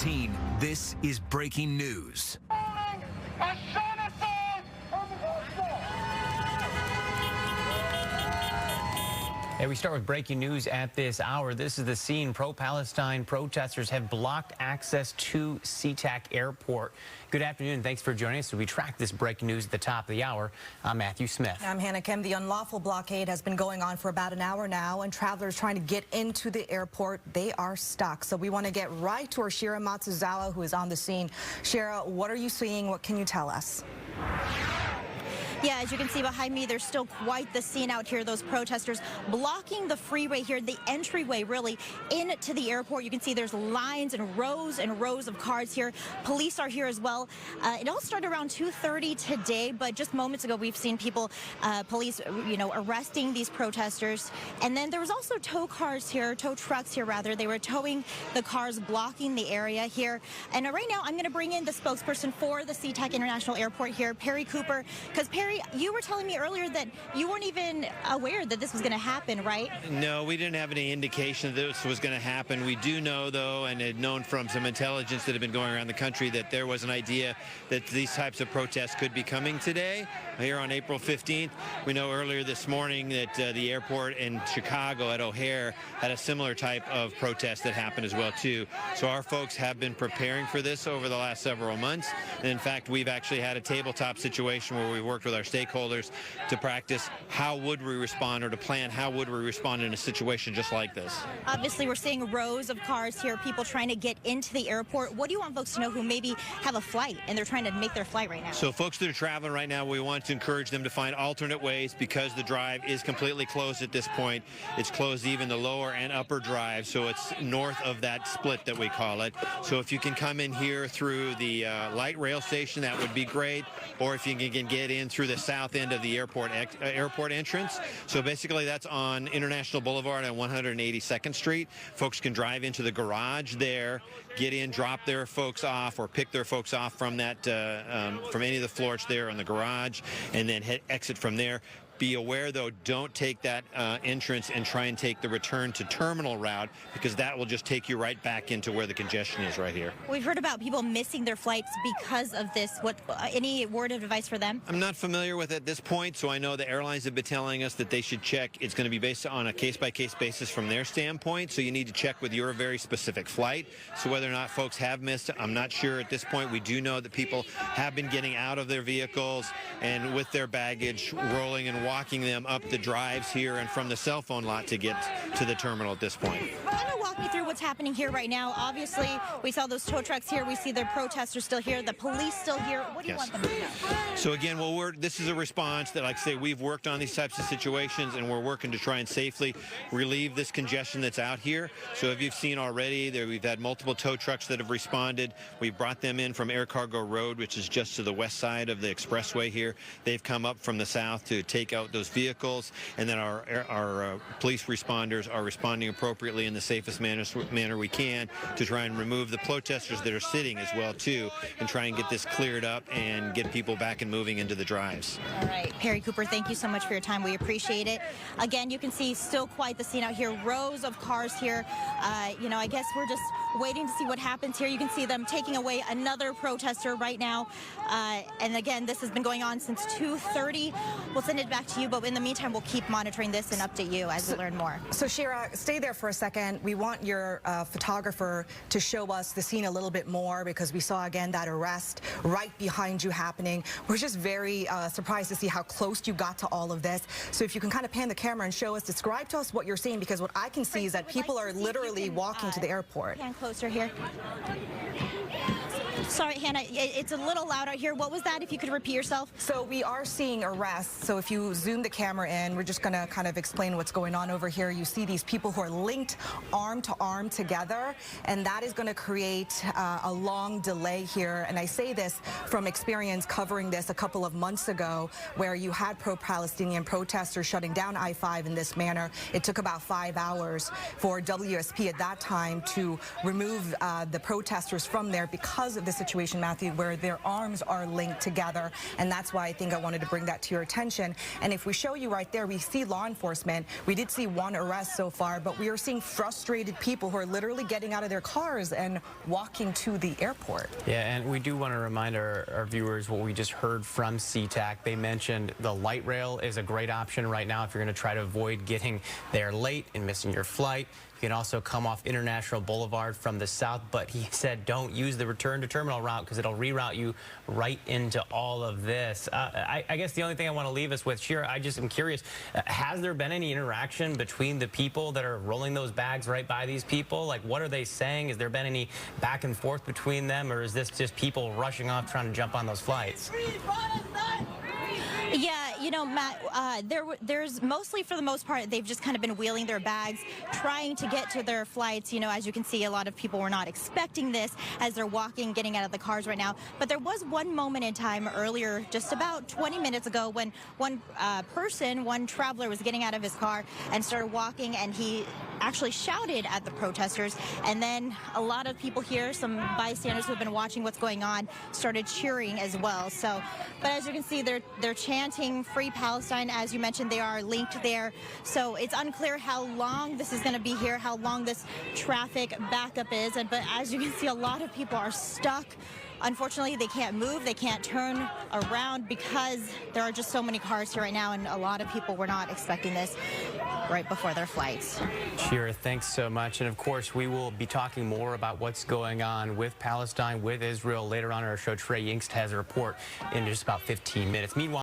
17, this is breaking news. And we start with breaking news at this hour. This is the scene. Pro-Palestine protesters have blocked access to Sea-Tac Airport. Good afternoon. Thanks for joining us. We track this breaking news at the top of the hour. I'm Matthew Smith. I'm Hannah Kim. The unlawful blockade has been going on for about an hour now, and travelers trying to get into the airport, they are stuck. So we want to get right to our Shira Matsuzawa, who is on the scene. Shira, what are you seeing? What can you tell us? Yeah, as you can see behind me, there's still quite the scene out here. Those protesters blocking the freeway here, the entryway really into the airport. You can see there's lines and rows of cars here. Police are here as well. It all started around 2:30 today, but just moments ago we've seen people, police, arresting these protesters. And then there was also tow cars here, tow trucks here rather. They were towing the cars, blocking the area here. And right now I'm going to bring in the spokesperson for the SeaTac International Airport here, Perry Cooper, because Perry, you were telling me earlier that you weren't even aware that this was going to happen, right? No, we didn't have any indication that this was going to happen. We do know, though, and had known from some intelligence that had been going around the country, that there was an idea that these types of protests could be coming today, here on April 15th. We know earlier this morning that the airport in Chicago at O'Hare had a similar type of protest that happened as well, too. So our folks have been preparing for this over the last several months. And in fact, we've actually had a tabletop situation where we worked with our stakeholders to practice how would we respond, or to plan how would we respond in a situation just like this. Obviously, we're seeing rows of cars here, people trying to get into the airport. What do you want folks to know who maybe have a flight and they're trying to make their flight right now? So folks that are traveling right now, we want to encourage them to find alternate ways, because the drive is completely closed at this point. It's closed even the lower and upper drive, so it's north of that split that we call it. So if you can come in here through the light rail station, that would be great, or if you can get in through the south end of the airport entrance. So basically that's on International Boulevard on 182nd Street. Folks can drive into the garage there, get in, drop their folks off, or pick their folks off from that from any of the floors there in the garage, and then exit from there. Be aware, though, don't take that entrance and try and take the return to terminal route, because that will just take you right back into where the congestion is right here. We've heard about people missing their flights because of this. What any word of advice for them? I'm not familiar with it at this point, so I know the airlines have been telling us that they should check. It's going to be based on a case-by-case basis from their standpoint, so you need to check with your very specific flight. So whether or not folks have missed it, I'm not sure at this point. We do know that people have been getting out of their vehicles and with their baggage, rolling and walking them up the drives here and from the cell phone lot to get to the terminal at this point. Kind of walk me through what's happening here right now. Obviously, we saw those tow trucks here. We see the protesters still here, the police still here. What do you want them to know? So again, this is a response that, like I say, we've worked on these types of situations, and we're working to try and safely relieve this congestion that's out here. So if you've seen already, we've had multiple tow trucks that have responded. We've brought them in from Air Cargo Road, which is just to the west side of the expressway here. They've come up from the south to take out those vehicles, and then our police responders are responding appropriately in the safest manner we can to try and remove the protesters that are sitting as well, too, and try and get this cleared up and get people back and moving into the drives. All right, Perry Cooper, thank you so much for your time. We appreciate it. Again, you can see still quite the scene out here, rows of cars here. I guess we're just waiting to see what happens here. You can see them taking away another protester right now. And again, this has been going on since 2:30. We'll send it back to you, but in the meantime, we'll keep monitoring this and update you as we learn more. So Shira, stay there for a second. We want your photographer to show us the scene a little bit more, because we saw again that arrest right behind you happening. We're just very surprised to see how close you got to all of this. So if you can kind of pan the camera and show us, describe to us what you're seeing, because what I can see is that people are literally walking to the airport. Pan closer here. Sorry, Hannah, it's a little loud out here. What was that, if you could repeat yourself? So we are seeing arrests. So if you zoom the camera in, we're just going to kind of explain what's going on over here. You see these people who are linked arm to arm together, and that is going to create a long delay here. And I say this from experience covering this a couple of months ago, where you had pro-Palestinian protesters shutting down I-5 in this manner. It took about 5 hours for WSP at that time to remove the protesters from there because of this situation, Matthew, where their arms are linked together, and that's why I think I wanted to bring that to your attention. And if we show you right there, we see law enforcement. We did see one arrest so far, but we are seeing frustrated people who are literally getting out of their cars and walking to the airport. Yeah, and we do want to remind our viewers what we just heard from SeaTac. They mentioned the light rail is a great option right now if you're going to try to avoid getting there late and missing your flight. You can also come off International Boulevard from the south, but he said don't use the return to terminal route because it'll reroute you right into all of this. I guess the only thing I want to leave us with, Shira, I just am curious, has there been any interaction between the people that are rolling those bags right by these people? Like, what are they saying? Has there been any back and forth between them, or is this just people rushing off trying to jump on those flights? Yeah, you know, Matt, there's mostly, for the most part, they've just kind of been wheeling their bags, trying to get to their flights. You know, as you can see, a lot of people were not expecting this as they're walking, getting out of the cars right now. But there was one moment in time earlier, just about 20 minutes ago, when one traveler was getting out of his car and started walking, and he actually shouted at the protesters. And then a lot of people here, some bystanders who have been watching what's going on, started cheering as well. So, but as you can see, they're chanting Free Palestine. As you mentioned, they are linked there. So it's unclear how long this is going to be here, how long this traffic backup is. But as you can see, a lot of people are stuck. Unfortunately, they can't move, they can't turn around because there are just so many cars here right now, and a lot of people were not expecting this right before their flights. Shira, thanks so much. And of course, we will be talking more about what's going on with Palestine, with Israel later on in our show. Trey Yingst has a report in just about 15 minutes. Meanwhile,